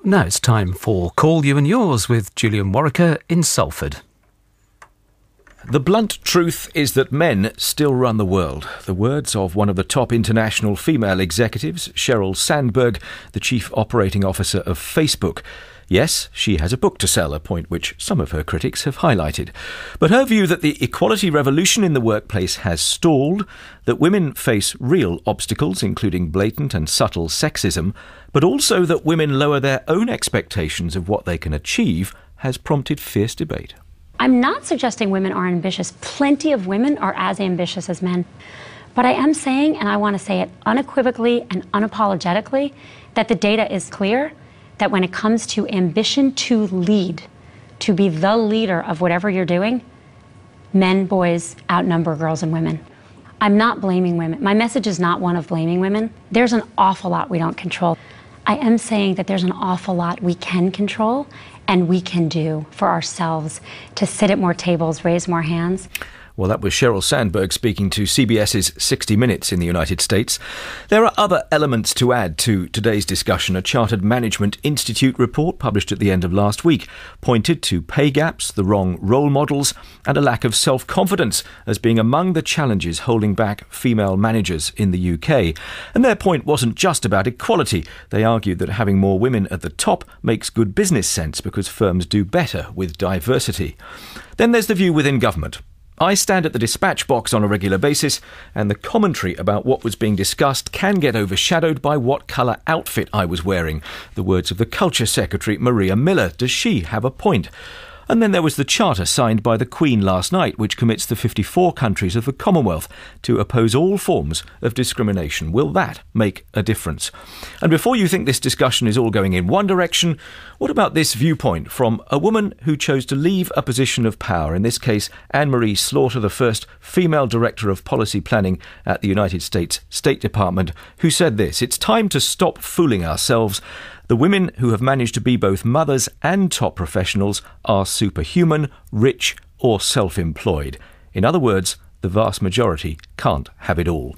Now it's time for Call You and Yours with Julian Warwicker in Salford. The blunt truth is that men still run the world. The words of one of the top international female executives, Sheryl Sandberg, the chief operating officer of Facebook. Yes, she has a book to sell, a point which some of her critics have highlighted. But her view that the equality revolution in the workplace has stalled, that women face real obstacles, including blatant and subtle sexism, but also that women lower their own expectations of what they can achieve, has prompted fierce debate. I'm not suggesting women are ambitious. Plenty of women are as ambitious as men. But I am saying, and I want to say it unequivocally and unapologetically, that the data is clear that when it comes to ambition to lead, to be the leader of whatever you're doing, men, boys outnumber girls and women. I'm not blaming women. My message is not one of blaming women. There's an awful lot we don't control. I am saying that there's an awful lot we can control and we can do for ourselves to sit at more tables, raise more hands. Well, that was Sheryl Sandberg speaking to CBS's 60 Minutes in the United States. There are other elements to add to today's discussion. A Chartered Management Institute report published at the end of last week pointed to pay gaps, the wrong role models, and a lack of self-confidence as being among the challenges holding back female managers in the UK. And their point wasn't just about equality. They argued that having more women at the top makes good business sense because firms do better with diversity. Then there's the view within government. I stand at the dispatch box on a regular basis, and the commentary about what was being discussed can get overshadowed by what colour outfit I was wearing. The words of the Culture Secretary, Maria Miller. Does she have a point? And then there was the charter signed by the Queen last night, which commits the 54 countries of the Commonwealth to oppose all forms of discrimination. Will that make a difference? And before you think this discussion is all going in one direction, what about this viewpoint from a woman who chose to leave a position of power, in this case Anne-Marie Slaughter, the first female director of policy planning at the United States State Department, who said this: "It's time to stop fooling ourselves. The women who have managed to be both mothers and top professionals are superhuman, rich or self-employed. In other words, the vast majority can't have it all."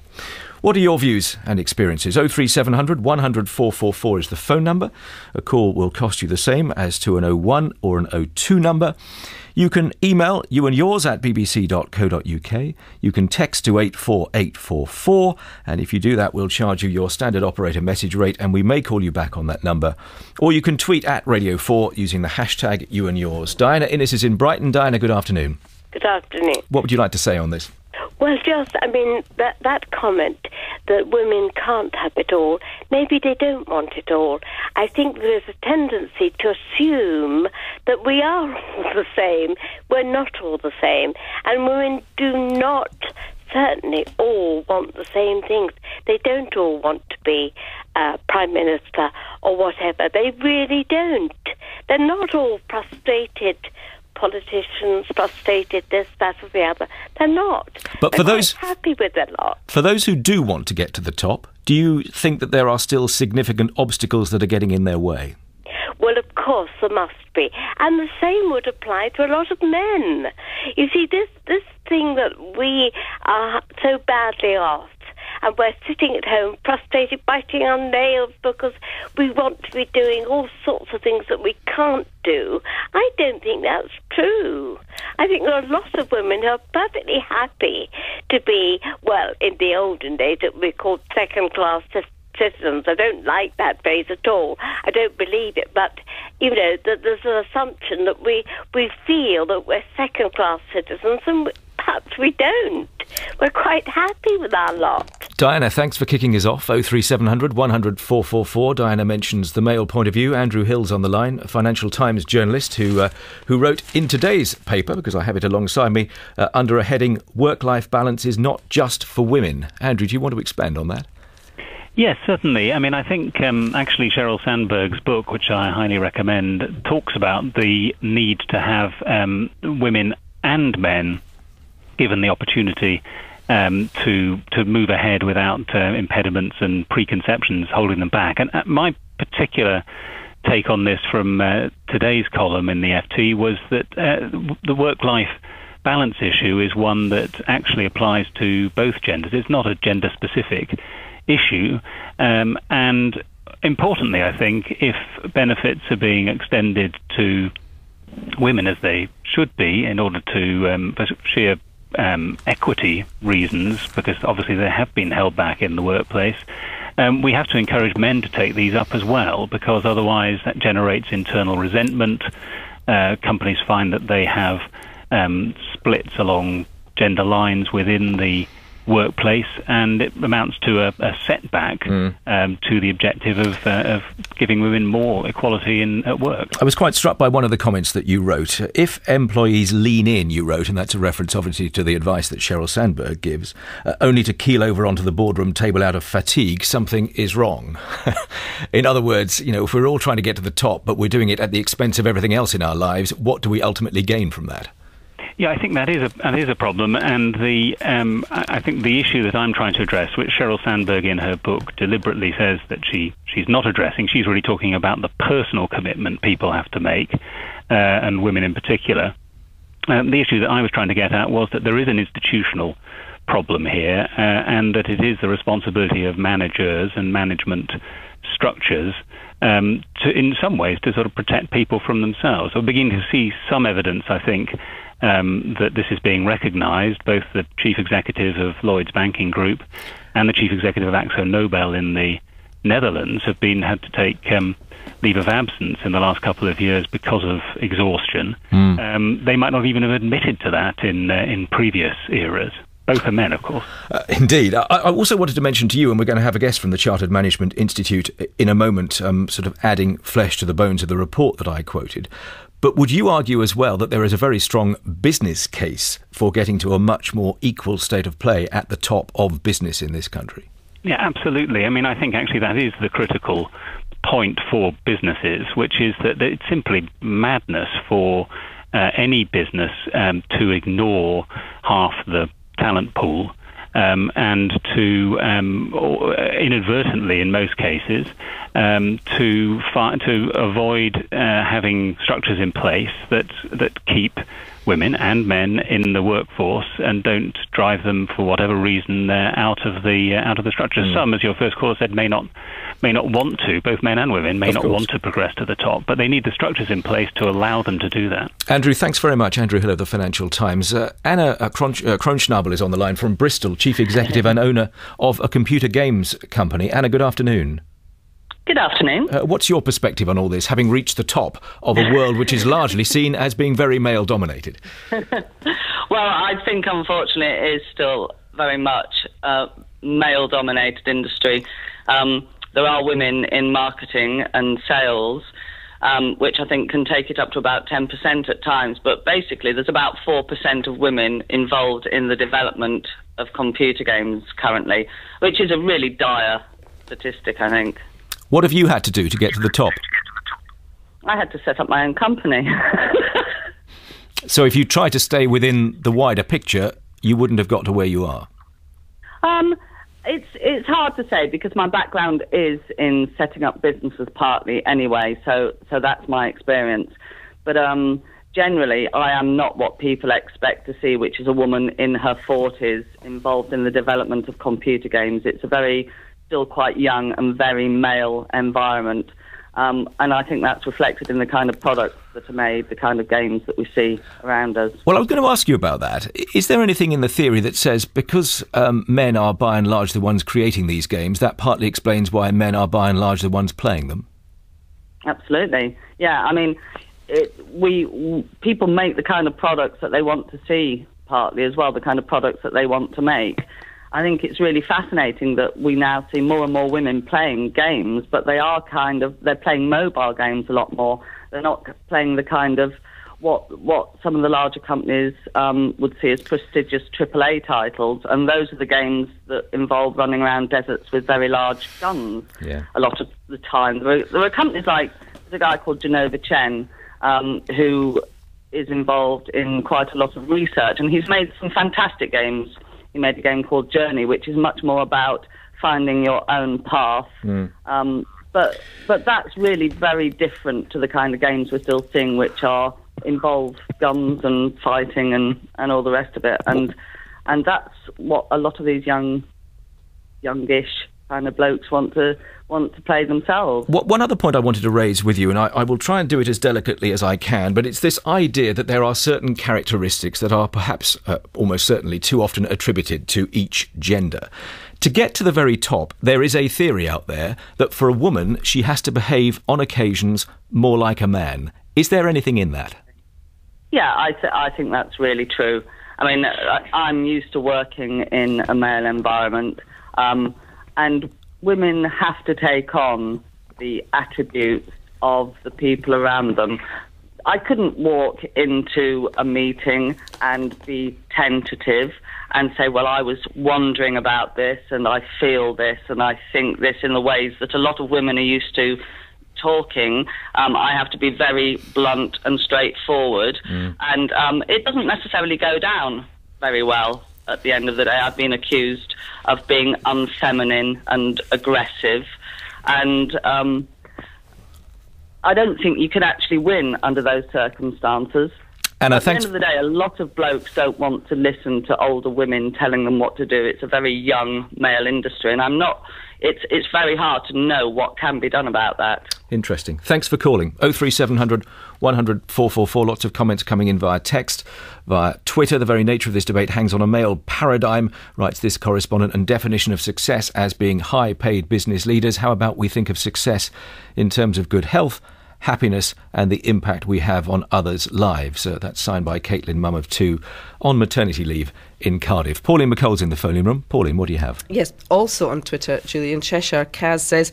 What are your views and experiences? 03700 100 444 is the phone number. A call will cost you the same as to an 01 or an 02 number. You can email you and yours at bbc.co.uk. You can text to 84844, and if you do that, we'll charge you your standard operator message rate, and we may call you back on that number. Or you can tweet at Radio 4 using the hashtag you and yours. Diana Innes is in Brighton. Diana, good afternoon. Good afternoon. What would you like to say on this? Well, that comment that women can't have it all, maybe they don't want it all. I think there's a tendency to assume that we are all the same. We're not all the same. And women do not certainly all want the same things. They don't all want to be Prime Minister or whatever. They really don't. They're not all frustrated politicians, frustrated this, that or the other. They're not. But for those happy with their lot. For those who do want to get to the top, do you think that there are still significant obstacles that are getting in their way? Well, of course, there must be. And the same would apply to a lot of men. You see, this thing that we are so badly off, and we're sitting at home frustrated, biting our nails because we want to be doing all sorts of things that we can't do. I don't think that's true. I think there are a lot of women who are perfectly happy to be, well, in the olden days it would be called second-class citizens. I don't like that phrase at all. I don't believe it. But, you know, that there's an assumption that we feel that we're second-class citizens, and perhaps we don't. We're quite happy with our lot. Diana, thanks for kicking us off. 03700 100 444. Diana mentions the male point of view. Andrew Hill's on the line, a Financial Times journalist who wrote in today's paper, because I have it alongside me, under a heading, "Work-life balance is not just for women." Andrew, do you want to expand on that? Yes, certainly. I mean, I think actually Sheryl Sandberg's book, which I highly recommend, talks about the need to have women and men given the opportunity to move ahead without impediments and preconceptions holding them back. And my particular take on this from today's column in the FT was that the work-life balance issue is one that actually applies to both genders. It's not a gender-specific issue, and importantly, I think, if benefits are being extended to women as they should be in order to, for sheer equity reasons, because obviously they have been held back in the workplace, we have to encourage men to take these up as well, because otherwise that generates internal resentment. Companies find that they have splits along gender lines within the workplace, and it amounts to a setback to the objective of giving women more equality at work. I was quite struck by one of the comments that you wrote. If employees lean in, you wrote, and that's a reference obviously to the advice that Sheryl Sandberg gives, only to keel over onto the boardroom table out of fatigue, something is wrong. In other words, if we're all trying to get to the top, but we're doing it at the expense of everything else in our lives, what do we ultimately gain from that? Yeah, I think that is a problem, and I think the issue that I'm trying to address, which Sheryl Sandberg in her book deliberately says that she's not addressing, she's really talking about the personal commitment people have to make, and women in particular. The issue that I was trying to get at was that there is an institutional problem here, and that it is the responsibility of managers and management structures in some ways to sort of protect people from themselves. We're beginning to see some evidence, I think, that this is being recognised. Both the chief executive of Lloyds Banking Group and the chief executive of Akzo Nobel in the Netherlands have had to take leave of absence in the last couple of years because of exhaustion. They might not even have admitted to that in previous eras. Both are men, of course. Indeed. I also wanted to mention to you, and we're going to have a guest from the Chartered Management Institute in a moment, sort of adding flesh to the bones of the report that I quoted. But would you argue as well that there is a very strong business case for getting to a much more equal state of play at the top of business in this country? Yeah, absolutely. I mean, I think actually that is the critical point for businesses, which is that it's simply madness for any business to ignore half the talent pool and to inadvertently, in most cases, to avoid having structures in place that keep women and men in the workforce and don't drive them, for whatever reason, out of the structure. Some, as your first caller said, may not want to. Both men and women may not want to progress to the top, but they need the structures in place to allow them to do that. Andrew, thanks very much. Andrew Hill of the Financial Times. Anna Kronschnabel is on the line from Bristol, chief executive and owner of a computer games company. Anna, good afternoon. Good afternoon. What's your perspective on all this, having reached the top of a world which is largely seen as being very male-dominated? Well, I think, unfortunately, it is still very much a male-dominated industry. There are women in marketing and sales, which I think can take it up to about 10% at times, but basically there's about 4% of women involved in the development of computer games currently, which is a really dire statistic, I think. What have you had to do to get to the top? I had to set up my own company. So if you try to stay within the wider picture, you wouldn't have got to where you are? It's hard to say, because my background is in setting up businesses partly anyway, so that's my experience. But generally, I am not what people expect to see, which is a woman in her 40s involved in the development of computer games. It's a very still quite young and very male environment. And I think that's reflected in the kind of products that are made, the kind of games that we see around us. Well, I was going to ask you about that. Is there anything in the theory that says because men are by and large the ones creating these games, that partly explains why men are by and large the ones playing them? Absolutely. Yeah, I mean, people make the kind of products that they want to see, partly as well, the kind of products that they want to make. I think it's really fascinating that we now see more and more women playing games, but they're playing mobile games a lot more. They're not playing the kind of what some of the larger companies would see as prestigious AAA titles, and those are the games that involve running around deserts with very large guns. Yeah. A lot of the time. There are companies like, there's a guy called Genova Chen, who is involved in quite a lot of research, and he's made some fantastic games. He made a game called Journey, which is much more about finding your own path. But that's really very different to the kind of games we're still seeing, which involve guns and fighting and all the rest of it. And that's what a lot of these youngish kind of blokes want to want to play themselves. One other point I wanted to raise with you, and I will try and do it as delicately as I can, but it's this idea that there are certain characteristics that are perhaps almost certainly too often attributed to each gender. To get to the very top, there is a theory out there that for a woman, she has to behave on occasions more like a man. Is there anything in that? Yeah, I think that's really true. I mean, I'm used to working in a male environment, and women have to take on the attributes of the people around them. I couldn't walk into a meeting and be tentative and say, well, I was wondering about this and I feel this and I think this, in the ways that a lot of women are used to talking. I have to be very blunt and straightforward, and it doesn't necessarily go down very well at the end of the day. I've been accused of being unfeminine and aggressive, and I don't think you can actually win under those circumstances. And at the end of the day, a lot of blokes don't want to listen to older women telling them what to do. It's a very young male industry, and it's very hard to know what can be done about that. Interesting. Thanks for calling. 03700 100 444. Lots of comments coming in via text, via Twitter. The very nature of this debate hangs on a male paradigm, writes this correspondent, and definition of success as being high-paid business leaders. How about we think of success in terms of good health, happiness and the impact we have on others' lives? That's signed by Caitlin, mum of two, on maternity leave in Cardiff. Pauline McColl's in the phone room. Pauline, what do you have? Yes, also on Twitter, Julian Cheshire, Kaz says,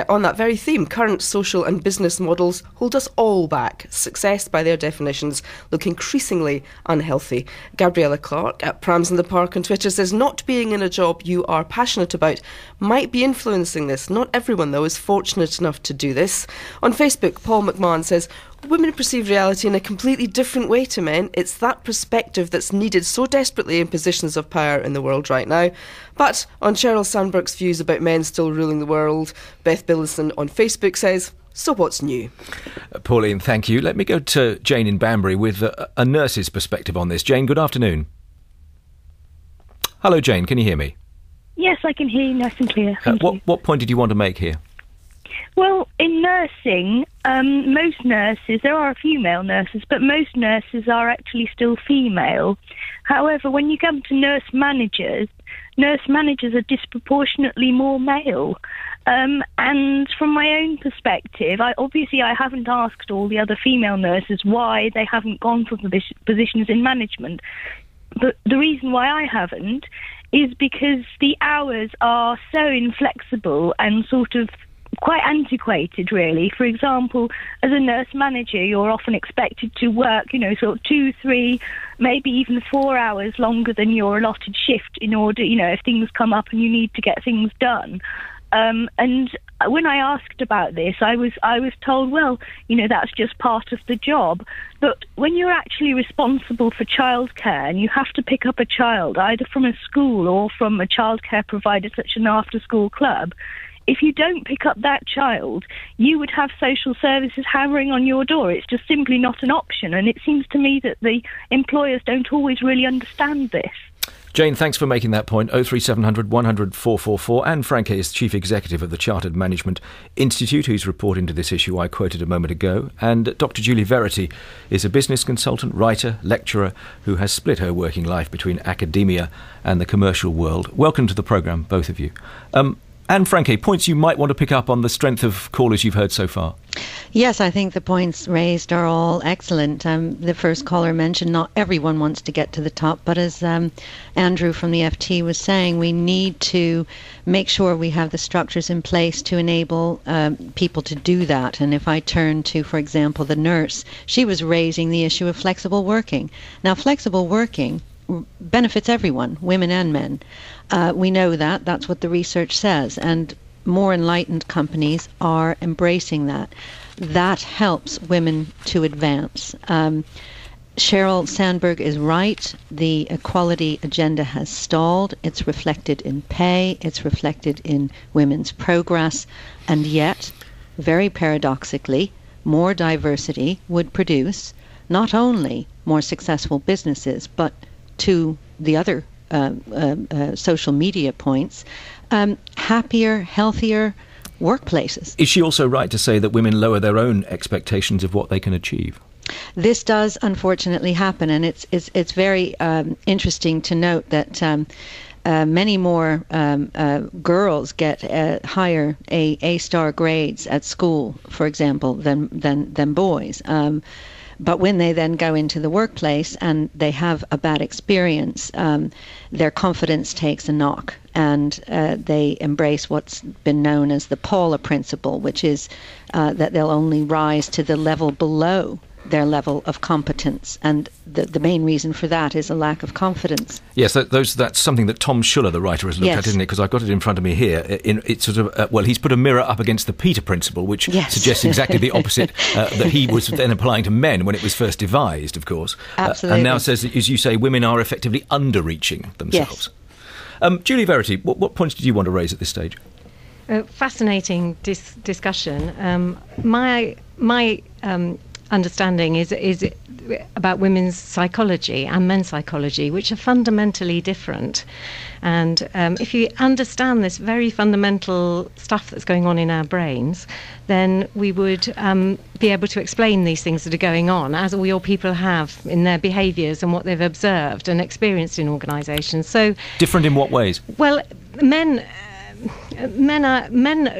on that very theme, current social and business models hold us all back. Success, by their definitions, look increasingly unhealthy. Gabriella Clark at Prams in the Park on Twitter says, not being in a job you are passionate about might be influencing this. Not everyone, though, is fortunate enough to do this. On Facebook, Paul McMahon says, women perceive reality in a completely different way to men. It's that perspective that's needed so desperately in positions of power in the world right now. But on Sheryl Sandberg's views about men still ruling the world, Beth Billison on Facebook says, so what's new? Pauline, thank you. Let me go to Jane in Banbury with a nurse's perspective on this. Jane, good afternoon. Hello, Jane, can you hear me? Yes, I can hear you nice and clear. What point did you want to make here? Well, in nursing, most nurses, there are a few male nurses, but most nurses are actually still female. However, when you come to nurse managers are disproportionately more male. And from my own perspective, I haven't asked all the other female nurses why they haven't gone for positions in management. But the reason why I haven't is because the hours are so inflexible and sort of quite antiquated, really. For example, as a nurse manager, you're often expected to work, sort of 2, 3, maybe even 4 hours longer than your allotted shift in order, if things come up and you need to get things done. And when I asked about this, I was told, well, that's just part of the job. But when you're actually responsible for childcare and you have to pick up a child either from a school or from a childcare provider such as an after-school club, if you don't pick up that child, you would have social services hammering on your door. It's just simply not an option. And it seems to me that the employers don't always really understand this. Jane, thanks for making that point. 03700 100 444. Anne Franke is Chief Executive of the Chartered Management Institute, who's reporting to this issue I quoted a moment ago. And Dr. Julie Verity is a business consultant, writer, lecturer, who has split her working life between academia and the commercial world. Welcome to the programme, both of you. Anne Franke, points you might want to pick up on the strength of callers you've heard so far. Yes, I think the points raised are all excellent. The first caller mentioned not everyone wants to get to the top, but as Andrew from the FT was saying, we need to make sure we have the structures in place to enable people to do that. And if I turn to, for example, the nurse, she was raising the issue of flexible working. Now, flexible working benefits everyone, women and men. We know that. That's what the research says. And more enlightened companies are embracing that. That helps women to advance. Sheryl Sandberg is right. The equality agenda has stalled. It's reflected in pay. It's reflected in women's progress. And yet, very paradoxically, more diversity would produce not only more successful businesses, but to the other social media points, happier, healthier workplaces. Is she also right to say that women lower their own expectations of what they can achieve? This does unfortunately happen, and it's very interesting to note that many more girls get higher A-star grades at school, for example, than boys. But when they then go into the workplace and they have a bad experience, their confidence takes a knock, and they embrace what's been known as the Paula principle, which is that they'll only rise to the level below their level of competence, and the main reason for that is a lack of confidence. Yes, that's something that Tom Schuller, the writer, has looked at, isn't it? Because I've got it in front of me here. It's sort of he's put a mirror up against the Peter principle, which suggests exactly the opposite that he was then applying to men when it was first devised, of course. Absolutely. And now says that, as you say, women are effectively underreaching themselves. Yes. Julie Verity, what points did you want to raise at this stage? Fascinating discussion. My understanding is about women's psychology and men's psychology, which are fundamentally different. And if you understand this very fundamental stuff that's going on in our brains, then we would be able to explain these things that are going on, as all your people have in their behaviours and what they've observed and experienced in organisations. So different in what ways? Well, men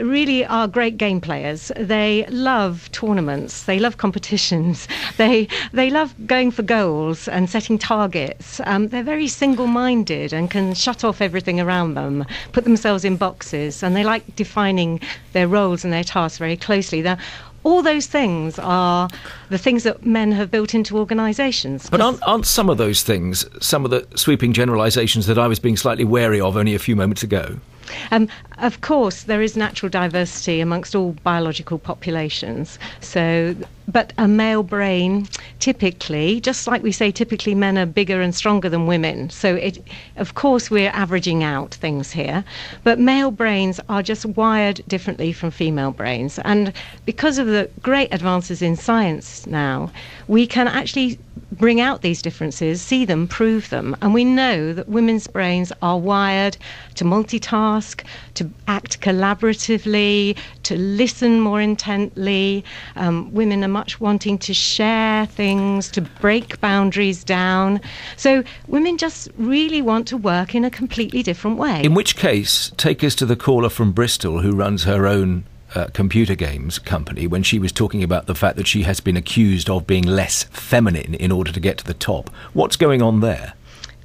really are great game players. They love tournaments. They love competitions. They love going for goals and setting targets. They're very single-minded and can shut off everything around them, put themselves in boxes, and they like defining their roles and their tasks very closely. All those things are the things that men have built into organisations. But aren't some of those things some of the sweeping generalisations that I was being slightly wary of only a few moments ago? Of course, there is natural diversity amongst all biological populations. But a male brain, typically, just like we say, typically men are bigger and stronger than women. So, of course, we're averaging out things here. But male brains are just wired differently from female brains. And because of the great advances in science now, we can actually bring out these differences, see them, prove them. And we know that women's brains are wired to multitask, to act collaboratively, to listen more intently. Women are much wanting to share things, to break boundaries down. So women just really want to work in a completely different way. In which case, take us to the caller from Bristol who runs her own computer games company, when she was talking about the fact that she has been accused of being less feminine in order to get to the top. What's going on there?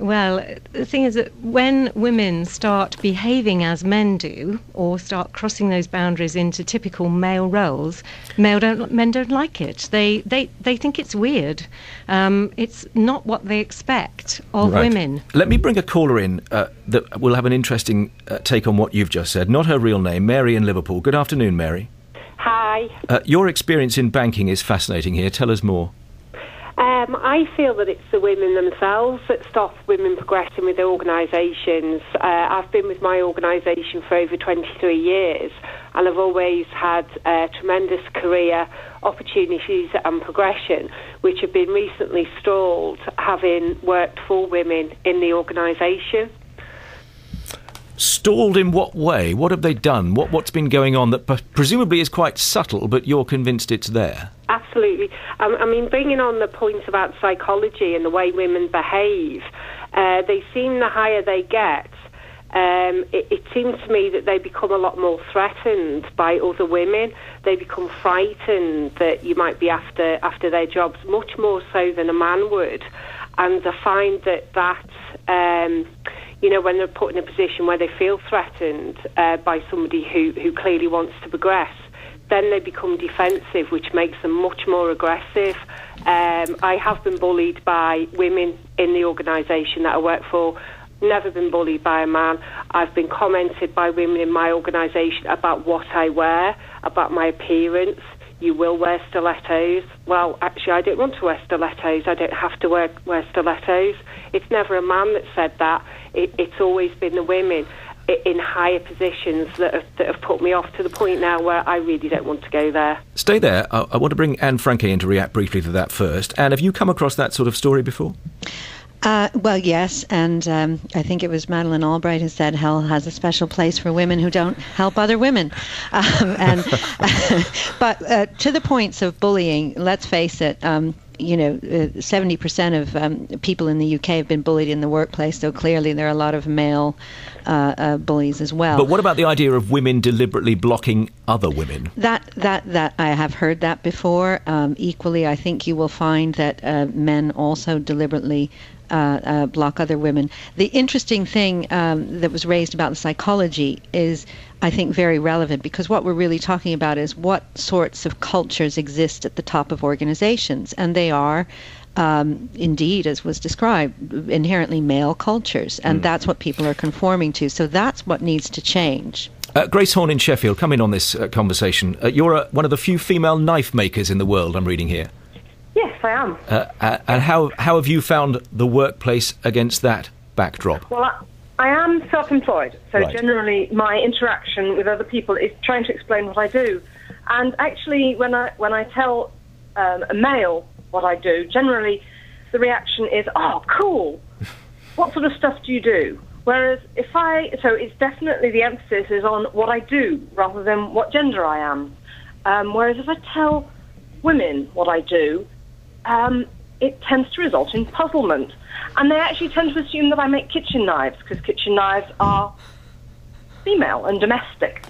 Well, the thing is that when women start behaving as men do, or start crossing those boundaries into typical male roles, men don't like it. They think it's weird. It's not what they expect of women. Let me bring a caller in that will have an interesting take on what you've just said. Not her real name, Mary in Liverpool. Good afternoon, Mary. Hi. Your experience in banking is fascinating here. Tell us more. I feel that it's the women themselves that stop women progressing with their organisations. I've been with my organisation for over 23 years, and I've always had tremendous career opportunities and progression, which have been recently stalled, having worked for women in the organisation. Stalled in what way? What have they done? What's been going on that presumably is quite subtle, but you're convinced it's there? Absolutely. I mean, bringing on the point about psychology and the way women behave, they seem the higher they get, it seems to me that they become a lot more threatened by other women. They become frightened that you might be after their jobs, much more so than a man would. And I find that when they're put in a position where they feel threatened by somebody who clearly wants to progress, then they become defensive, which makes them much more aggressive. I have been bullied by women in the organisation that I work for, never been bullied by a man. I've been commented by women in my organisation about what I wear, about my appearance. You will wear stilettos. Well, actually, I don't want to wear stilettos. I don't have to wear stilettos. It's never a man that said that. It's always been the women in higher positions that have put me off, to the point now where I really don't want to go there. Stay there. I want to bring Anne Franke in to react briefly to that first. Anne, have you come across that sort of story before? Well, yes, and I think it was Madeleine Albright who said hell has a special place for women who don't help other women. But to the points of bullying, let's face it, 70% of people in the UK have been bullied in the workplace, so clearly there are a lot of male bullies as well. But what about the idea of women deliberately blocking other women? That I have heard that before. Equally, I think you will find that men also deliberately block other women. The interesting thing that was raised about the psychology is, I think, very relevant, because what we're really talking about is what sorts of cultures exist at the top of organizations, and they are indeed, as was described, inherently male cultures, and that's what people are conforming to. So that's what needs to change. Grace Horn in Sheffield, come in on this conversation. You're one of the few female knife makers in the world, I'm reading here. Yes, I am. And how have you found the workplace against that backdrop? Well, I am self-employed, so Right. generally my interaction with other people is trying to explain what I do. And actually, when I tell a male what I do, generally the reaction is, "Oh, cool! What sort of stuff do you do?" Whereas so it's definitely the emphasis is on what I do rather than what gender I am. Whereas if I tell women what I do, it tends to result in puzzlement. And they actually tend to assume that I make kitchen knives, because kitchen knives are female and domestic.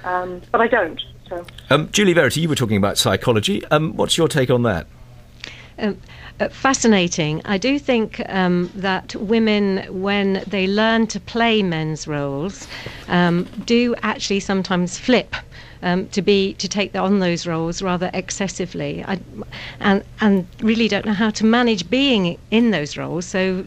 But I don't. So. Julie Verity, you were talking about psychology. What's your take on that? Fascinating. I do think that women, when they learn to play men's roles, do actually sometimes flip to take on those roles rather excessively, and really don't know how to manage being in those roles. So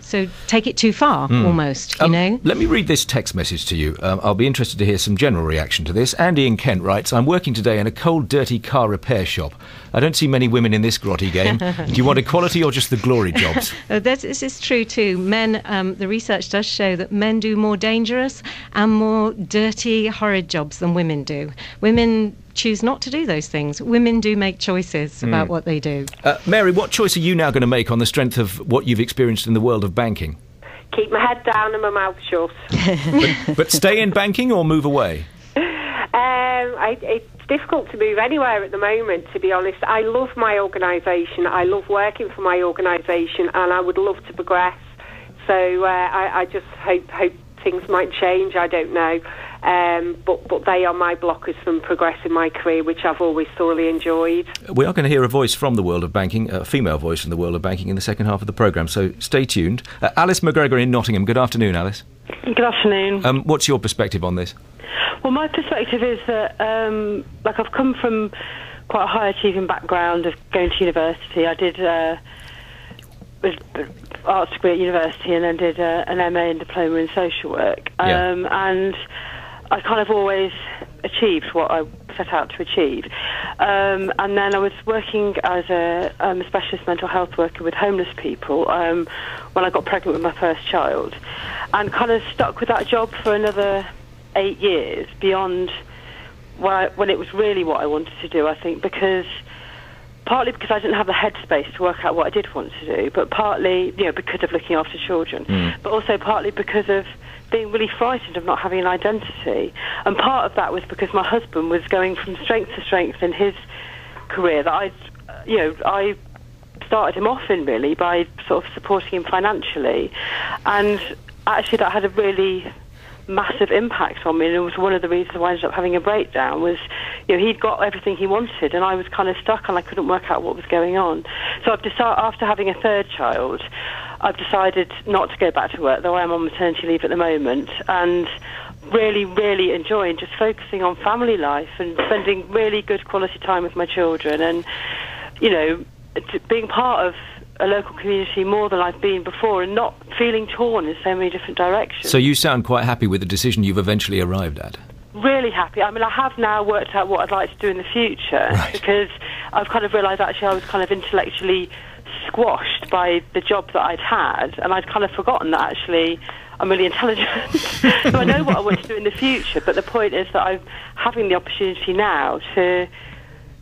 take it too far, almost. You know. Let me read this text message to you. I'll be interested to hear some general reaction to this. Andy in Kent writes, "I'm working today in a cold, dirty car repair shop. I don't see many women in this grotty game. Do you want equality or just the glory jobs?" This is true too. Men, the research does show that men do more dangerous and more dirty, horrid jobs than women do. Women choose not to do those things. Women do make choices about what they do. Mary, what choice are you now going to make on the strength of what you've experienced in the world of banking? Keep my head down and my mouth shut. But stay in banking or move away? It's difficult to move anywhere at the moment, to be honest. I love my organisation. I love working for my organisation, and I would love to progress. So I just hope things might change. I don't know. But they are my blockers from progressing my career, which I've always thoroughly enjoyed. We are going to hear a voice from the world of banking, a female voice from the world of banking, in the second half of the programme, so stay tuned. Alice McGregor in Nottingham. Good afternoon, Alice. Good afternoon. What's your perspective on this? Well, my perspective is that, I've come from quite a high achieving background of going to university. I did arts degree at university and then did an MA and diploma in social work. And I kind of always achieved what I set out to achieve. And then I was working as a specialist mental health worker with homeless people when I got pregnant with my first child, and kind of stuck with that job for another 8 years beyond when it was really what I wanted to do, I think, partly because I didn't have the headspace to work out what I did want to do, but partly, because of looking after children, but also partly because of being really frightened of not having an identity. And part of that was because my husband was going from strength to strength in his career that I started him off in, really, by sort of supporting him financially. And actually that had a really massive impact on me, and it was one of the reasons why I ended up having a breakdown. Was he'd got everything he wanted, and I was kind of stuck, and I couldn't work out what was going on. So I've decided, after having a third child, I've decided not to go back to work, though I am on maternity leave at the moment, and really, really enjoying just focusing on family life and spending really good quality time with my children, and being part of a local community more than I've been before, and not feeling torn in so many different directions. So you sound quite happy with the decision you've eventually arrived at? Really happy. I mean, I have now worked out what I'd like to do in the future, because I've kind of realised actually I was kind of intellectually squashed by the job that I'd had, and I'd kind of forgotten that actually I'm really intelligent. So I know what I want to do in the future, but the point is that I'm having the opportunity now to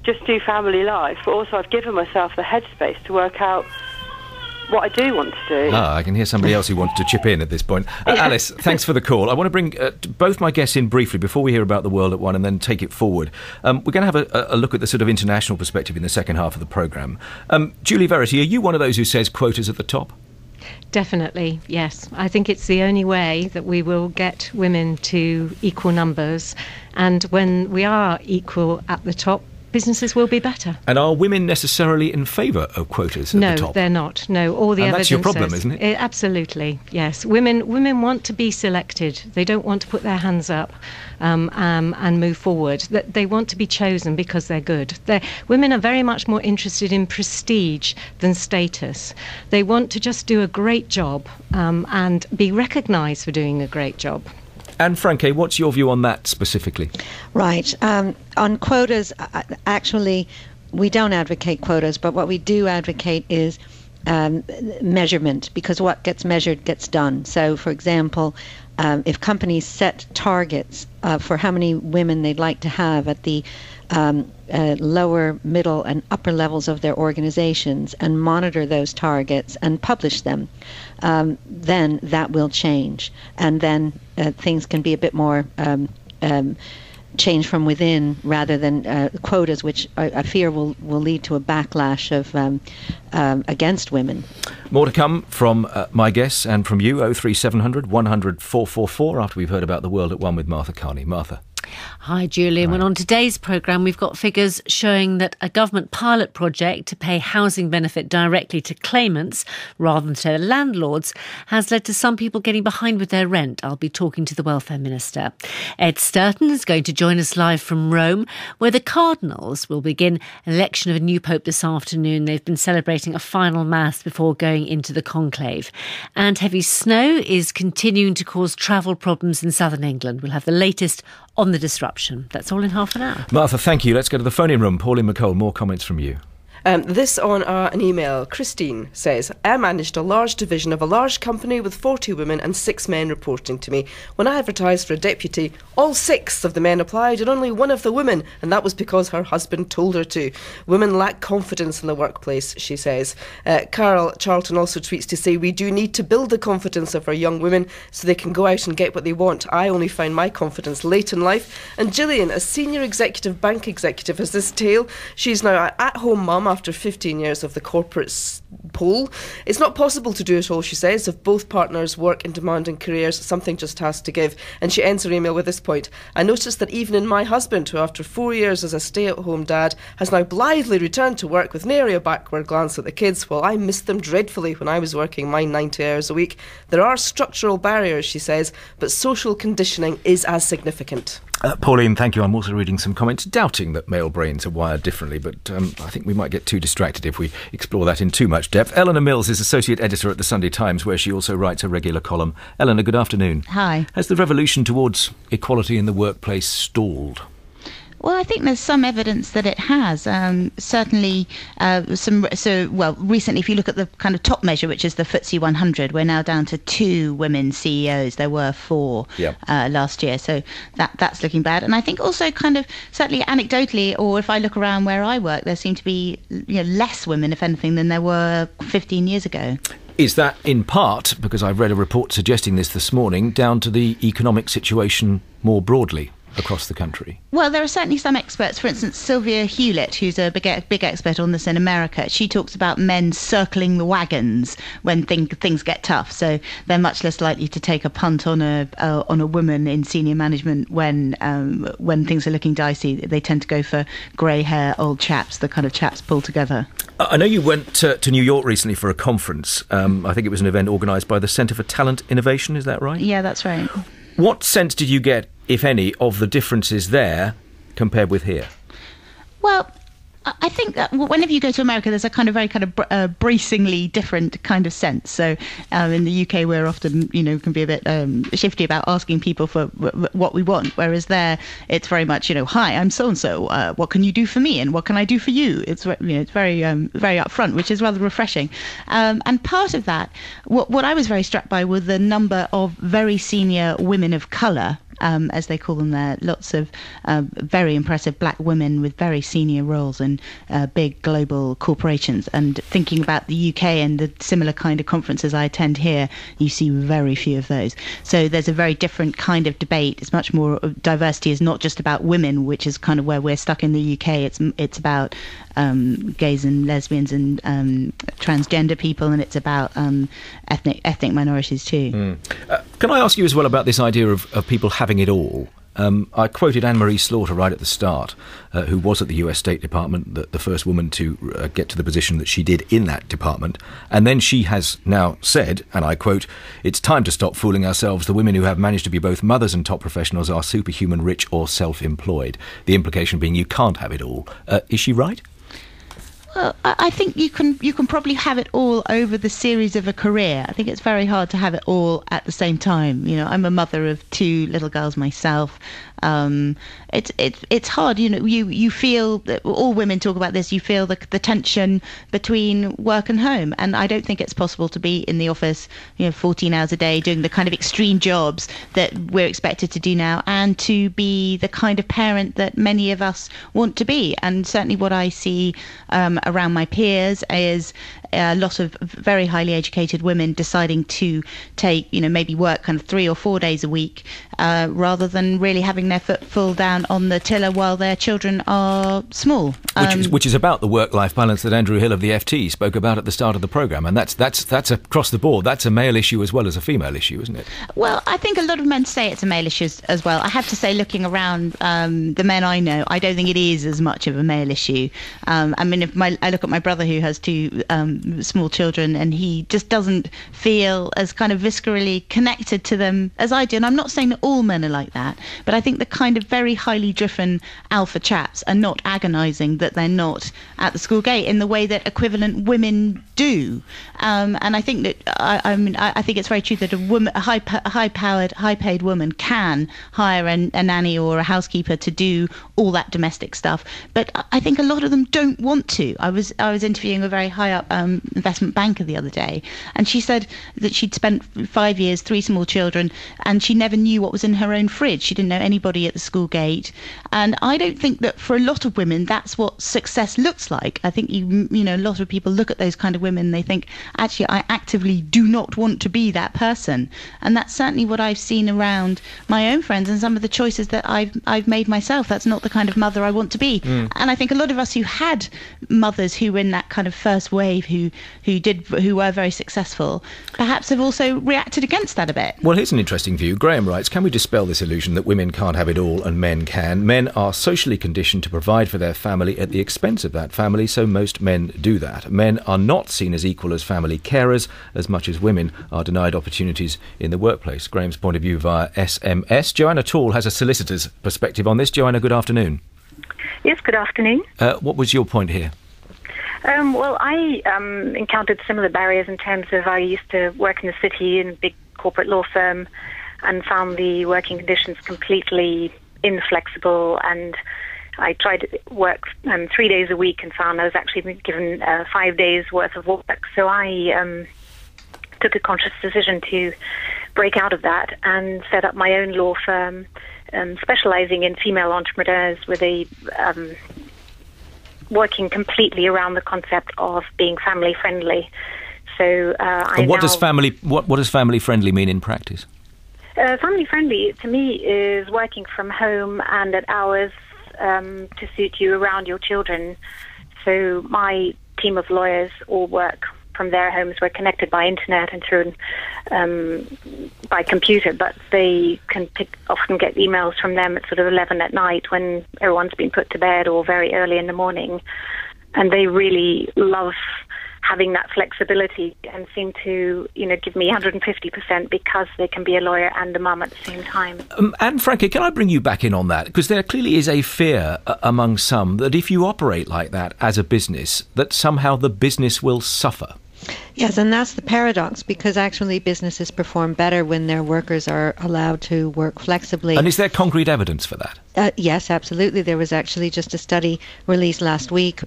just do family life, but also I've given myself the headspace to work out what I do want to do. I can hear somebody else who wants to chip in at this point. Alice, thanks for the call. I want to bring both my guests in briefly before we hear about the world at one and then take it forward. We're going to have a look at the sort of international perspective in the second half of the programme. Julie Verity, are you one of those who says quotas at the top? Definitely, yes. I think it's the only way that we will get women to equal numbers. And when we are equal at the top, businesses will be better. And are women necessarily in favour of quotas at the top? No, they're not. No, all the evidence that's your problem, says, isn't it? Absolutely, yes. Women want to be selected. They don't want to put their hands up and move forward. They want to be chosen because they're good. Women are very much more interested in prestige than status. They want to just do a great job and be recognised for doing a great job. And Franke, what's your view on that specifically? Right. On quotas, actually, we don't advocate quotas, but what we do advocate is measurement, because what gets measured gets done. So, for example, if companies set targets for how many women they'd like to have at the lower, middle and upper levels of their organizations and monitor those targets and publish them, then that will change. And then things can be a bit more change from within rather than quotas, which I fear will lead to a backlash of against women. More to come from my guests and from you, 03700 100 444, after we've heard about the world at one with Martha Carney. Martha. Hi, Julian. Well, on today's programme, we've got figures showing that a government pilot project to pay housing benefit directly to claimants rather than to landlords has led to some people getting behind with their rent. I'll be talking to the Welfare Minister. Ed Sturton is going to join us live from Rome, where the Cardinals will begin election of a new pope this afternoon. They've been celebrating a final mass before going into the conclave. And heavy snow is continuing to cause travel problems in southern England. We'll have the latest on the disruption. That's all in half an hour. Martha, thank you. Let's go to the phone-in room. Pauline McCole, more comments from you. This on an email. Christine says, I managed a large division of a large company with 40 women and 6 men reporting to me. When I advertised for a deputy, all 6 of the men applied and only 1 of the women, and that was because her husband told her to. Women lack confidence in the workplace, she says. Carol Charlton also tweets to say, we do need to build the confidence of our young women so they can go out and get what they want. I only found my confidence late in life. And Gillian, a senior executive bank executive, has this tale. She's now an at-home mum after 15 years of the corporate pole. It's not possible to do it all, she says. If both partners work in demanding careers, something just has to give. And she ends her email with this point. I noticed that even in my husband, who after 4 years as a stay-at-home dad has now blithely returned to work with nary a backward glance at the kids, well, I missed them dreadfully when I was working my 90 hours a week. There are structural barriers, she says, but social conditioning is as significant. Pauline, thank you. I'm also reading some comments doubting that male brains are wired differently, but I think we might get too distracted if we explore that in too much depth. Eleanor Mills is associate editor at the Sunday Times, where she also writes a regular column. Eleanor, good afternoon. Hi. Has the revolution towards equality in the workplace stalled? Well, I think there's some evidence that it has. Certainly, recently, if you look at the kind of top measure, which is the FTSE 100, we're now down to 2 women CEOs. There were 4 last year, so that's looking bad. And I think also kind of certainly anecdotally, or if I look around where I work, there seem to be less women, if anything, than there were 15 years ago. Is that in part, because I've read a report suggesting this morning, down to the economic situation more broadly across the country? Well, there are certainly some experts. For instance, Sylvia Hewlett, who's a big expert on this in America, she talks about men circling the wagons when things get tough. So they're much less likely to take a punt on a woman in senior management when things are looking dicey. They tend to go for grey hair old chaps, the kind of chaps pulled together. I know you went to New York recently for a conference. I think it was an event organised by the Centre for Talent Innovation. Is that right? Yeah, that's right. What sense did you get, if any, of the differences there compared with here? Well, I think that whenever you go to America, there's a kind of very kind of bracingly different kind of sense. So in the UK, we're often, can be a bit shifty about asking people for what we want, whereas there, it's very much, hi, I'm so-and-so, what can you do for me and what can I do for you? It's it's very upfront, which is rather refreshing. And part of that, what I was very struck by were the number of very senior women of colour as they call them there, lots of very impressive black women with very senior roles in big global corporations. And thinking about the UK and the similar kind of conferences I attend here, you see very few of those. So there's a very different kind of debate. It's much more, diversity is not just about women, which is kind of where we're stuck in the UK. It's about gays and lesbians and transgender people, and it's about ethnic minorities too. Can I ask you as well about this idea of people having it all? I quoted Anne-Marie Slaughter right at the start, who was at the US State Department, the first woman to get to the position that she did in that department. And then she has now said, and I quote, "It's time to stop fooling ourselves. The women who have managed to be both mothers and top professionals are superhuman rich or self-employed." The implication being you can't have it all. Is she right? Well, I think you can probably have it all over the series of a career. I think it's very hard to have it all at the same time. I'm a mother of 2 little girls myself. It's hard. You feel that all women talk about this. You feel the tension between work and home, and I don't think it's possible to be in the office, 14 hours a day doing the kind of extreme jobs that we're expected to do now, and to be the kind of parent that many of us want to be. And certainly, what I see around my peers is a lot of very highly educated women deciding to take, maybe work kind of 3 or 4 days a week, rather than really having their foot full down on the tiller while their children are small. Which is about the work-life balance that Andrew Hill of the FT spoke about at the start of the programme, and that's across the board. That's a male issue as well as a female issue, isn't it? Well, I think a lot of men say it's a male issue as well. I have to say, looking around the men I know, I don't think it is as much of a male issue. I mean, I look at my brother who has 2 small children, and he just doesn't feel as kind of viscerally connected to them as I do. And I'm not saying that all men are like that, but I think the kind of very highly driven alpha chaps are not agonising that they're not at the school gate in the way that equivalent women do. And I think that I think it's very true that a high-powered, high-paid woman can hire a nanny or a housekeeper to do all that domestic stuff, but I think a lot of them don't want to. I was interviewing a very high up investment banker the other day, and she said that she'd spent 5 years, 3 small children, and she never knew what was in her own fridge. She didn't know anybody at the school gate. And I don't think that for a lot of women that's what success looks like. I think a lot of people look at those kind of women and they think, actually, I actively do not want to be that person. And that's certainly what I've seen around my own friends and some of the choices that I've made myself. That's not the kind of mother I want to be. And I think a lot of us who had mothers who were in that kind of first wave who were very successful perhaps have also reacted against that a bit. Well, here's an interesting view. Graham writes, can we dispel this illusion that women can't have it all and men can? Men are socially conditioned to provide for their family at the expense of that family, so most men do that. Men are not seen as equal as family carers as much as women are denied opportunities in the workplace. Graham's point of view via SMS. Joanna Tall has a solicitor's perspective on this. Joanna, good afternoon. Yes, good afternoon. What was your point here? Well, I encountered similar barriers in terms of I used to work in the city in a big corporate law firm and found the working conditions completely inflexible, and I tried to work 3 days a week and found I was actually given 5 days worth of work. So I took a conscious decision to break out of that and set up my own law firm, specializing in female entrepreneurs with a working completely around the concept of being family friendly. So what does family friendly mean in practice? Family friendly to me is working from home and at hours to suit you around your children. So my team of lawyers all work from their homes. We're connected by internet and through by computer, but they can often get emails from them at sort of 11 at night when everyone's been put to bed, or very early in the morning, and they really love having that flexibility and seem to, give me 150% because they can be a lawyer and a mum at the same time. And Frankie, can I bring you back in on that? Because there clearly is a fear among some that if you operate like that as a business, that somehow the business will suffer. Yes, and that's the paradox, because actually businesses perform better when their workers are allowed to work flexibly. And is there concrete evidence for that? Yes, absolutely. There was actually just a study released last week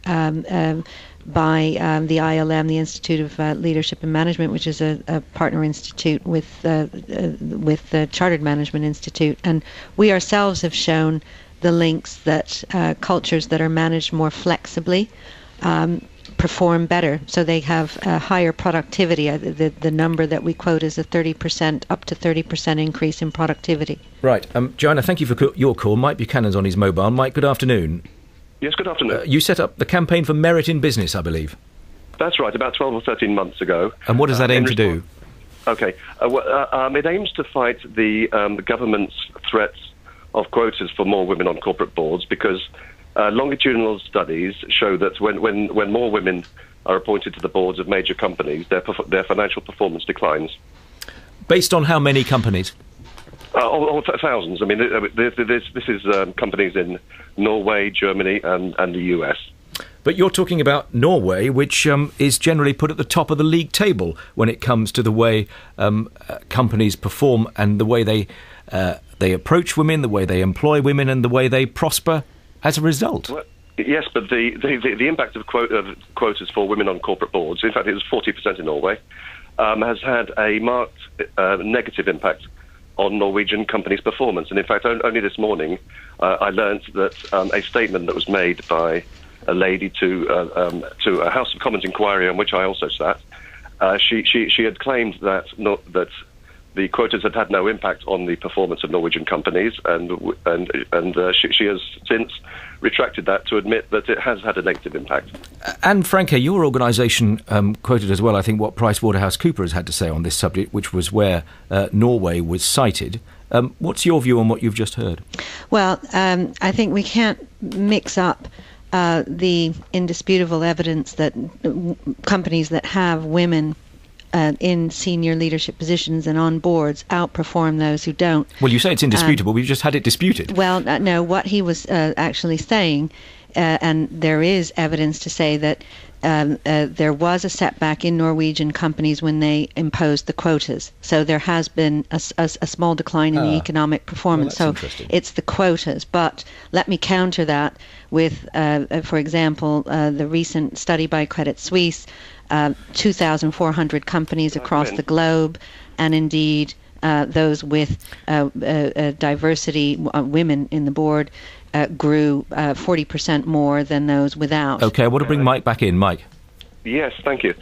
by the ILM, the Institute of Leadership and Management, which is a partner institute with the Chartered Management Institute. And we ourselves have shown the links that cultures that are managed more flexibly perform better, so they have a higher productivity. The number that we quote is a 30%, up to 30% increase in productivity. Right. Joanna, thank you for your call. Mike Buchanan's on his mobile. Mike, good afternoon. Yes, good afternoon. You set up the campaign for merit in business, I believe. That's right, about 12 or 13 months ago. And what does that aim to do? Okay. It aims to fight the government's threats of quotas for more women on corporate boards, because longitudinal studies show that when more women are appointed to the boards of major companies, their financial performance declines. Based on how many companies? Thousands. I mean, this is companies in Norway, Germany, and the US. But you're talking about Norway, which is generally put at the top of the league table when it comes to the way companies perform and the way they approach women, the way they employ women, and the way they prosper as a result. Well, yes, but the impact of quotas for women on corporate boards, in fact, it was 40% in Norway, has had a marked negative impact on Norwegian companies' performance. And in fact, only this morning, I learned that a statement that was made by a lady to a House of Commons inquiry on which I also sat, she had claimed that the quotas had no impact on the performance of Norwegian companies, and she has since retracted that to admit that it has had a negative impact. And Franke, your organisation quoted as well, I think, what PricewaterhouseCoopers had to say on this subject, which was where Norway was cited. What's your view on what you've just heard? Well, I think we can't mix up the indisputable evidence that companies that have women in senior leadership positions and on boards outperform those who don't. Well, you say it's indisputable. We've just had it disputed. Well, no, what he was actually saying, and there is evidence to say that there was a setback in Norwegian companies when they imposed the quotas. So there has been a small decline in the economic performance. Well, so it's the quotas. But let me counter that with, for example, the recent study by Credit Suisse, 2,400 companies across the globe, and indeed those with diversity, women in the board, grew 40% more than those without. Okay, I want to bring Mike back in. Mike. Yes, thank you.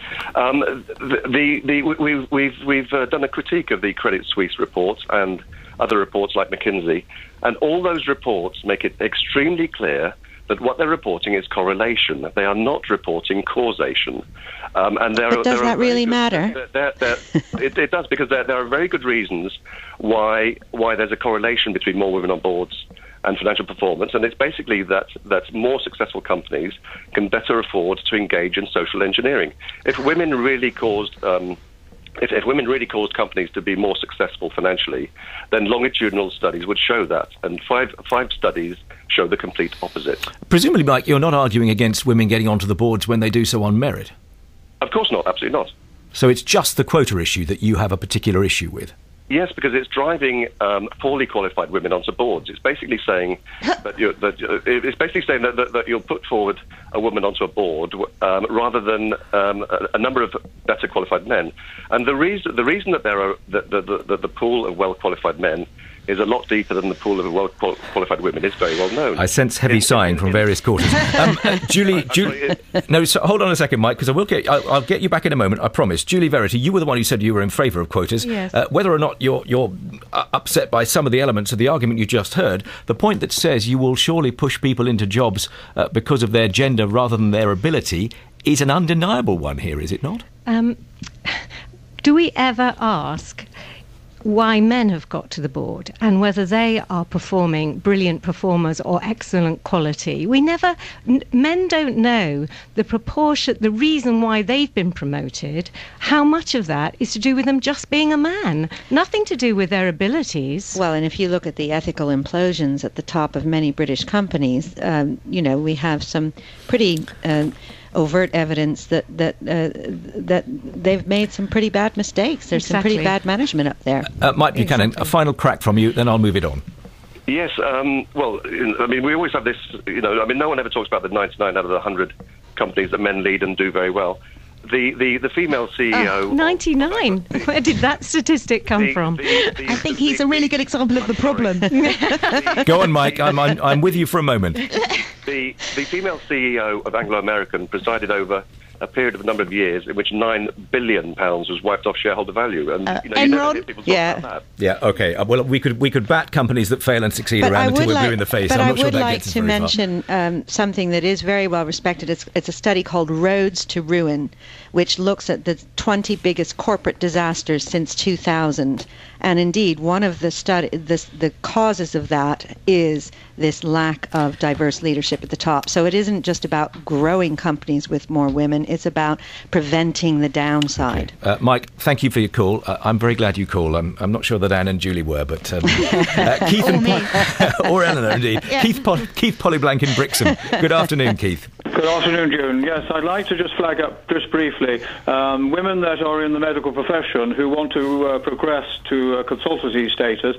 We've done a critique of the Credit Suisse report and other reports like McKinsey, and all those reports make it extremely clear that what they're reporting is correlation. They are not reporting causation. But does that really matter? It does, because there are very good reasons why there's a correlation between more women on boards and financial performance, and it's basically that more successful companies can better afford to engage in social engineering. If women really caused if women really caused companies to be more successful financially, then longitudinal studies would show that, and five studies show the complete opposite. Presumably, Mike, you're not arguing against women getting onto the boards when they do so on merit? Of course not, absolutely not. So it's just the quota issue that you have a particular issue with? Yes, because it's driving poorly qualified women onto boards. It's basically saying that you'll put forward a woman onto a board rather than a number of better qualified men. And the reason that there are the pool of well qualified men is a lot deeper than the pool of well-qualified women is very well known. I sense heavy sighing from various quarters. Julie, no, so hold on a second, Mike, because I'll get you back in a moment, I promise. Julie Verity, you were the one who said you were in favour of quotas. Yes. Whether or not you're upset by some of the elements of the argument you just heard, the point that says you will surely push people into jobs because of their gender rather than their ability is an undeniable one here, is it not? Do we ever ask why men have got to the board and whether they are performing brilliant performers or excellent quality? Men don't know the proportion, the reason why they've been promoted, how much of that is to do with them just being a man, nothing to do with their abilities. Well, and if you look at the ethical implosions at the top of many British companies, we have some pretty overt evidence that they've made some pretty bad mistakes. There's some pretty bad management up there. Mike Buchanan, a final crack from you, then I'll move it on. Yes, we always have this, no one ever talks about the 99 out of the 100 companies that men lead and do very well. The female CEO... 99. Where did that statistic come from? I think he's a really good example of the problem. Go on, Mike. I'm with you for a moment. The female CEO of Anglo American presided over a period of a number of years in which £9 billion was wiped off shareholder value. And you never hear people talk about that. Yeah, okay. Well, we could bat companies that fail and succeed around until we're blue in the face. But I'm not sure that I would gets us like to very mention something that is very well respected. It's a study called Roads to Ruin, which looks at the 20 biggest corporate disasters since 2000. And indeed, one of the causes of that is this lack of diverse leadership at the top. So it isn't just about growing companies with more women, it's about preventing the downside. Okay. Mike, thank you for your call. I'm very glad you called. I'm not sure that Anne and Julie were, but Keith or Eleanor, indeed. Yeah. Keith Pollyblank in Brixham. Good afternoon, Keith. Good afternoon, June. Yes, I'd like to just flag up just briefly women that are in the medical profession who want to progress to consultancy status.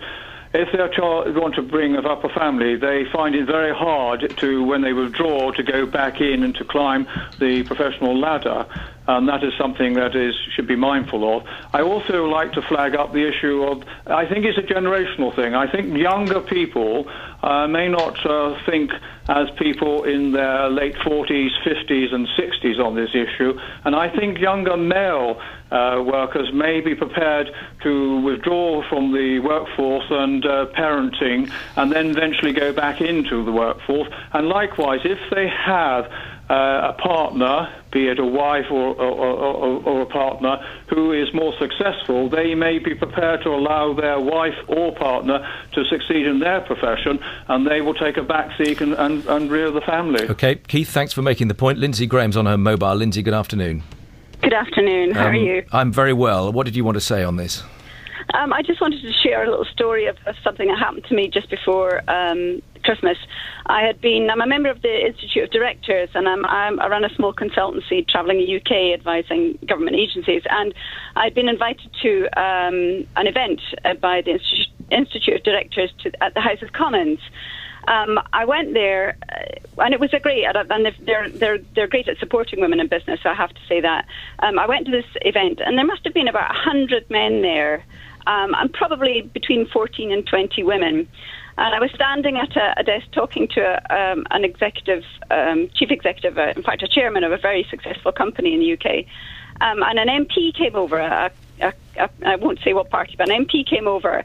If their child want to bring up a family, they find it very hard to, when they withdraw, to go back in and to climb the professional ladder. That is something that should be mindful of. I also like to flag up the issue of, I think it's a generational thing. I think younger people may not think as people in their late 40s, 50s and 60s on this issue. And I think younger male workers may be prepared to withdraw from the workforce and parenting and then eventually go back into the workforce. And likewise, if they have a partner, be it a wife or a partner, who is more successful, they may be prepared to allow their wife or partner to succeed in their profession, and they will take a back seat and rear the family. OK, Keith, thanks for making the point. Lindsay Graham's on her mobile. Lindsay, good afternoon. Good afternoon. How are you? I'm very well. What did you want to say on this? I just wanted to share a little story of something that happened to me just before Christmas. I'm a member of the Institute of Directors, and I run a small consultancy travelling the UK advising government agencies, and I'd been invited to an event by the Institute of Directors at the House of Commons. I went there, and it was and they're great at supporting women in business, so I have to say that. I went to this event, and there must have been about 100 men there, and probably between 14 and 20 women. And I was standing at a desk talking to an executive, chief executive, in fact, a chairman of a very successful company in the UK. And an MP came over, I won't say what party, but an MP came over,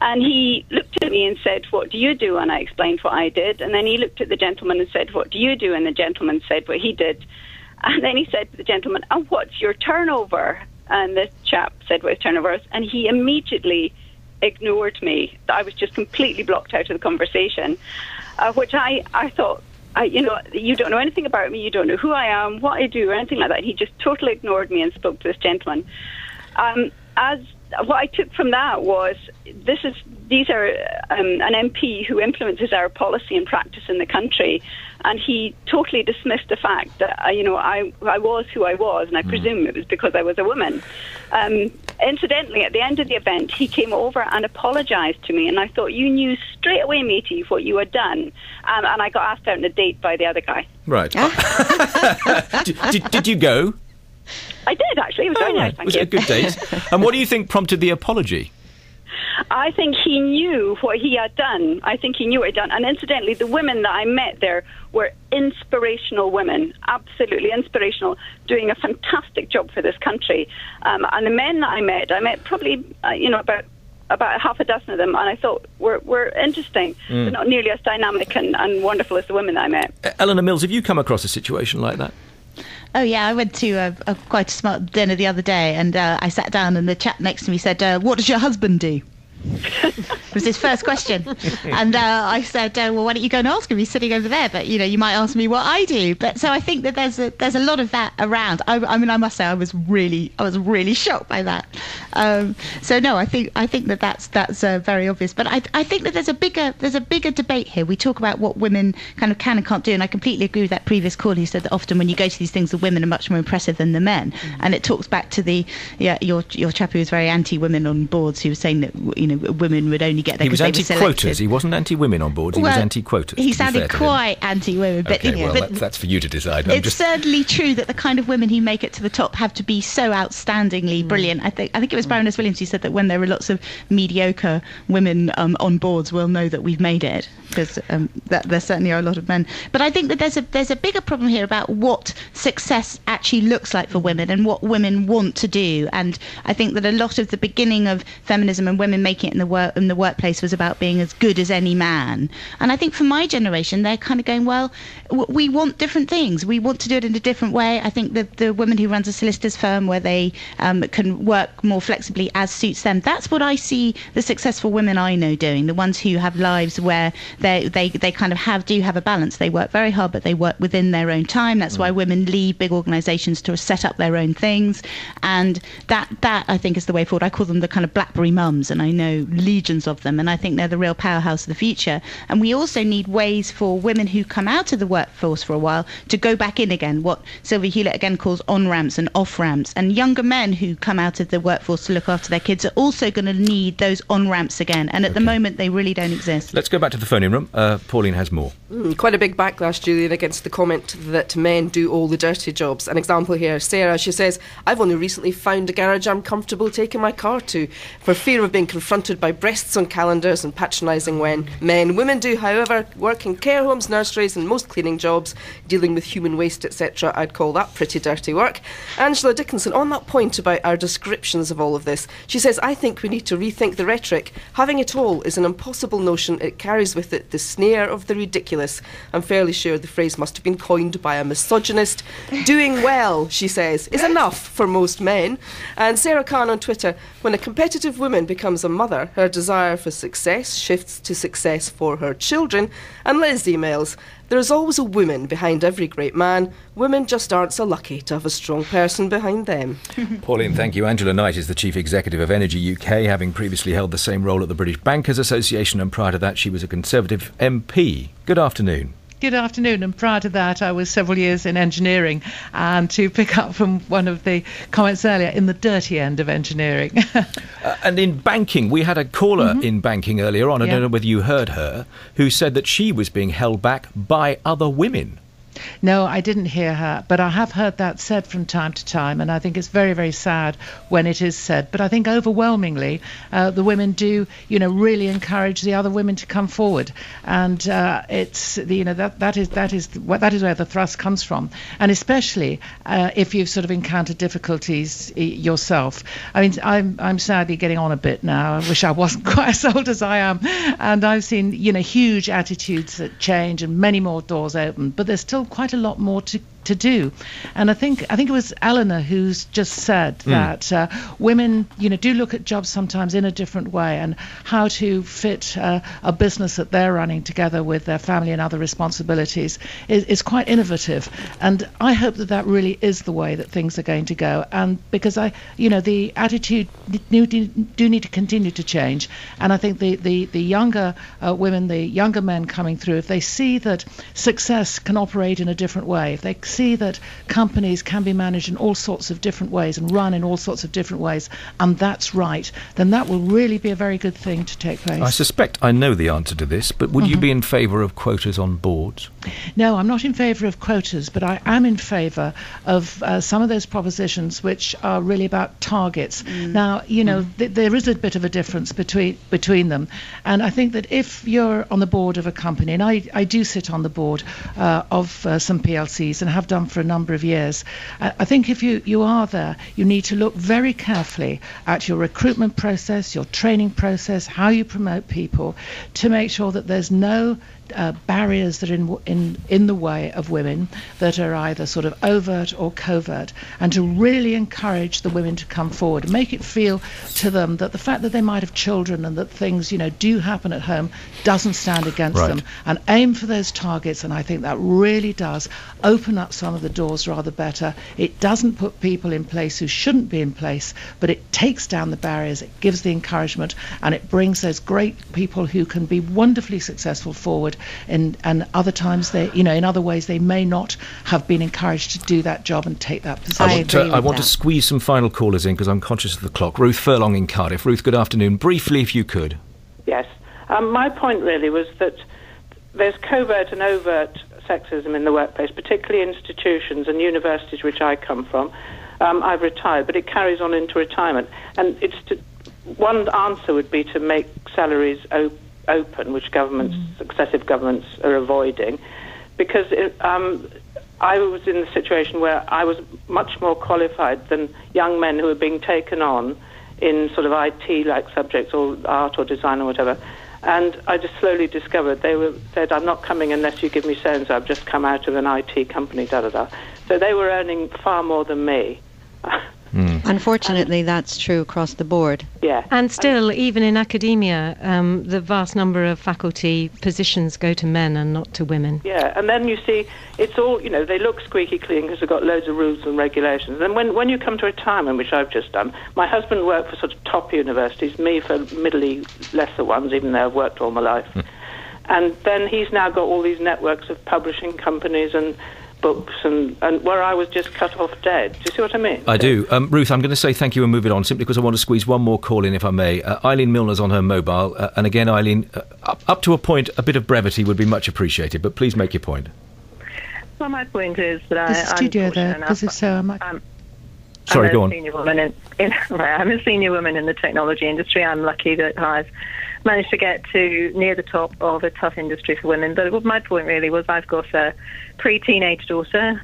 and he looked at me and said, "What do you do?" And I explained what I did. And then he looked at the gentleman and said, "What do you do?" And the gentleman said what he did. And then he said to the gentleman, "And what's your turnover?" And the chap said what his turnover was, and he immediately ignored me. I was just completely blocked out of the conversation, which I thought, you don't know anything about me, you don't know who I am, what I do, or anything like that. He just totally ignored me and spoke to this gentleman. What I took from that was these are an MP who influences our policy and practice in the country, and he totally dismissed the fact that I was who I was, and I presume it was because I was a woman. Incidentally, at the end of the event, he came over and apologised to me, and I thought, you knew straight away, matey, what you had done. And I got asked out on a date by the other guy. Right. Did you go? I did, actually. It was very nice, thank you. Was it a good date? And what do you think prompted the apology? I think he knew what he had done. And incidentally, the women that I met there were inspirational women, absolutely inspirational, doing a fantastic job for this country. And the men that I met probably, about half a dozen of them, and I thought were interesting, but not nearly as dynamic and wonderful as the women that I met. Eleanor Mills, have you come across a situation like that? Oh, yeah, I went to quite a smart dinner the other day, and I sat down, and the chap next to me said, "What does your husband do?" It was his first question. And I said, well, why don't you go and ask him? He's sitting over there, but, you might ask me what I do. But so I think that there's a lot of that around. I mean, I must say I was really shocked by that. So no, I think that's very obvious. But I think that there's a bigger debate here. We talk about what women kind of can and can't do, and I completely agree with that previous caller who said that often when you go to these things, the women are much more impressive than the men. And it talks back to your chap who was very anti-women on boards, who was saying that women would only get there. He was anti-quotas. He wasn't anti-women on boards. He was anti-quotas. He sounded quite anti-women. But, but that's for you to decide. It's certainly true that the kind of women who make it to the top have to be so outstandingly brilliant. I think it was Baroness Williams who said that when there are lots of mediocre women on boards, we'll know that we've made it, because there certainly are a lot of men. But I think that there's a bigger problem here about what success actually looks like for women and what women want to do. And I think that a lot of the beginning of feminism and women making it in the workplace was about being as good as any man. And I think for my generation, they're kind of going, well, we want different things. We want to do it in a different way. I think that the woman who runs a solicitor's firm where they can work more flexibly as suits them, that's what I see the successful women I know doing, the ones who have lives where they kind of do have a balance. They work very hard, but they work within their own time. That's why women leave big organisations to set up their own things. And that I think is the way forward. I call them the kind of BlackBerry mums, and I know legions of them, and I think they're the real powerhouse of the future. And we also need ways for women who come out of the workforce for a while to go back in again, what Sylvia Hewlett again calls on-ramps and off-ramps. And younger men who come out of the workforce to look after their kids are also going to need those on-ramps again. And at the moment, they really don't exist. Let's go back to the phone-in room. Pauline has more. Quite a big backlash, Julian, against the comment that men do all the dirty jobs. An example here, Sarah, she says, I've only recently found a garage I'm comfortable taking my car to, for fear of being confronted by breasts on calendars and patronising men. Women do, however, work in care homes, nurseries and most cleaning jobs, dealing with human waste, etc. I'd call that pretty dirty work. Angela Dickinson, on that point about our descriptions of all of this, she says, I think we need to rethink the rhetoric. Having it all is an impossible notion. It carries with it the sneer of the ridiculous. I'm fairly sure the phrase must have been coined by a misogynist. Doing well, she says, is enough for most men. And Sarah Khan on Twitter, when a competitive woman becomes a mother, her desire for success shifts to success for her children. And Liz emails, there is always a woman behind every great man. Women just aren't so lucky to have a strong person behind them. Pauline, thank you. Angela Knight is the Chief Executive of Energy UK, having previously held the same role at the British Bankers Association, and prior to that she was a Conservative MP. Good afternoon. Good afternoon, and prior to that I was several years in engineering, and to pick up from one of the comments earlier, in the dirty end of engineering. And in banking, we had a caller in banking earlier on, I don't know whether you heard her, who said that she was being held back by other women. No, I didn't hear her, but I have heard that said from time to time, and I think it's very, very sad when it is said. But I think overwhelmingly the women do, really encourage the other women to come forward, and it's that is where the thrust comes from, and especially if you've sort of encountered difficulties yourself. I mean, I'm sadly getting on a bit now. I wish I wasn't quite as old as I am, and I've seen huge attitudes that change and many more doors open, but there's still quite a lot more to do. And I think it was Eleanor who's just said that women do look at jobs sometimes in a different way, and how to fit a business that they're running together with their family and other responsibilities is quite innovative. And I hope that really is the way that things are going to go, and because the attitude do need to continue to change. And I think the younger women, the younger men coming through, if they see that success can operate in a different way, if they see that companies can be managed in all sorts of different ways and run in all sorts of different ways, and that's right, then that will really be a very good thing to take place. I suspect I know the answer to this, but would you be in favour of quotas on boards? No, I'm not in favour of quotas, but I am in favour of some of those propositions which are really about targets. Now, there is a bit of a difference between them, and I think that if you're on the board of a company, and I do sit on the board of some PLCs and have done for a number of years, I think if you are there, you need to look very carefully at your recruitment process, your training process, how you promote people, to make sure that there's no barriers that are in the way of women that are either sort of overt or covert, and to really encourage the women to come forward and make it feel to them that the fact that they might have children and that things do happen at home doesn't stand against them, and aim for those targets. And I think that really does open up some of the doors rather better. It doesn't put people in place who shouldn't be in place, but it takes down the barriers, it gives the encouragement, and it brings those great people who can be wonderfully successful forward. And other times in other ways they may not have been encouraged to do that job and take that position. I want to squeeze some final callers in because I'm conscious of the clock. Ruth Furlong in Cardiff. Ruth, good afternoon. Briefly, if you could. Yes. My point really was that there's covert and overt sexism in the workplace, particularly institutions and universities, which I come from. I've retired, but it carries on into retirement. And one answer would be to make salaries open, which successive governments are avoiding, because I was in the situation where I was much more qualified than young men who were being taken on in sort of IT-like subjects or art or design or whatever. And I just slowly discovered they said, I'm not coming unless you give me so-and-so. I've just come out of an IT company, da-da-da. So they were earning far more than me. Unfortunately, that's true across the board. Yeah. And still, even in academia, the vast number of faculty positions go to men and not to women. Yeah, and then you see, it's all, they look squeaky clean because they've got loads of rules and regulations. And when you come to retirement, which I've just done, my husband worked for sort of top universities, me for middly lesser ones, even though I've worked all my life. And then he's now got all these networks of publishing companies and books, and where I was just cut off dead. Do you see what I mean? I do. Ruth, I'm going to say thank you and move it on, simply because I want to squeeze one more call in, if I may. Eileen Milner's on her mobile. And again, Eileen, up to a point, a bit of brevity would be much appreciated, but please make your point. Well, my point is that There's a studio there, because it's Sorry, go on. I'm a senior woman in the technology industry. I'm lucky that I've managed to get to near the top of a tough industry for women. But my point really was I've got a pre-teenage daughter.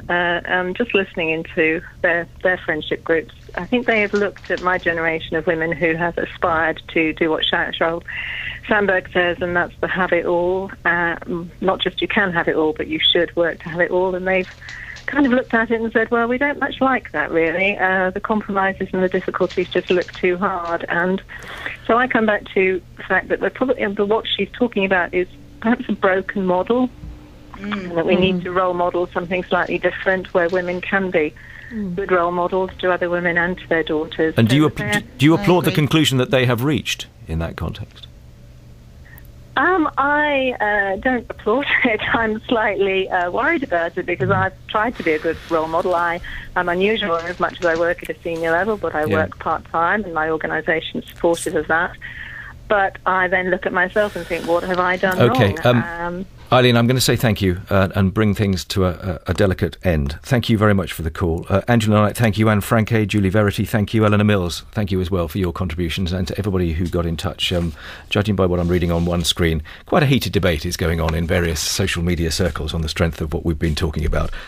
Just listening into their friendship groups, I think they have looked at my generation of women who have aspired to do what Sheryl Sandberg says, and that's the have it all. Not just you can have it all, but you should work to have it all. And they've kind of looked at it and said, well, we don't much like that, really. The compromises and the difficulties just look too hard. And so I come back to the fact that what she's talking about is perhaps a broken model, and that we need to role model something slightly different where women can be good role models to other women and to their daughters. And do you applaud the conclusion that they have reached in that context? I don't applaud it. I'm slightly worried about it because I've tried to be a good role model. I'm unusual in as much as I work at a senior level, but I work part-time and my organisation is supportive of that. But I then look at myself and think, what have I done wrong? Eileen, I'm going to say thank you and bring things to a delicate end. Thank you very much for the call. Angela Knight, thank you. Anne Franke, Julie Verity, thank you. Eleanor Mills, thank you as well for your contributions, and to everybody who got in touch. Judging by what I'm reading on one screen, quite a heated debate is going on in various social media circles on the strength of what we've been talking about.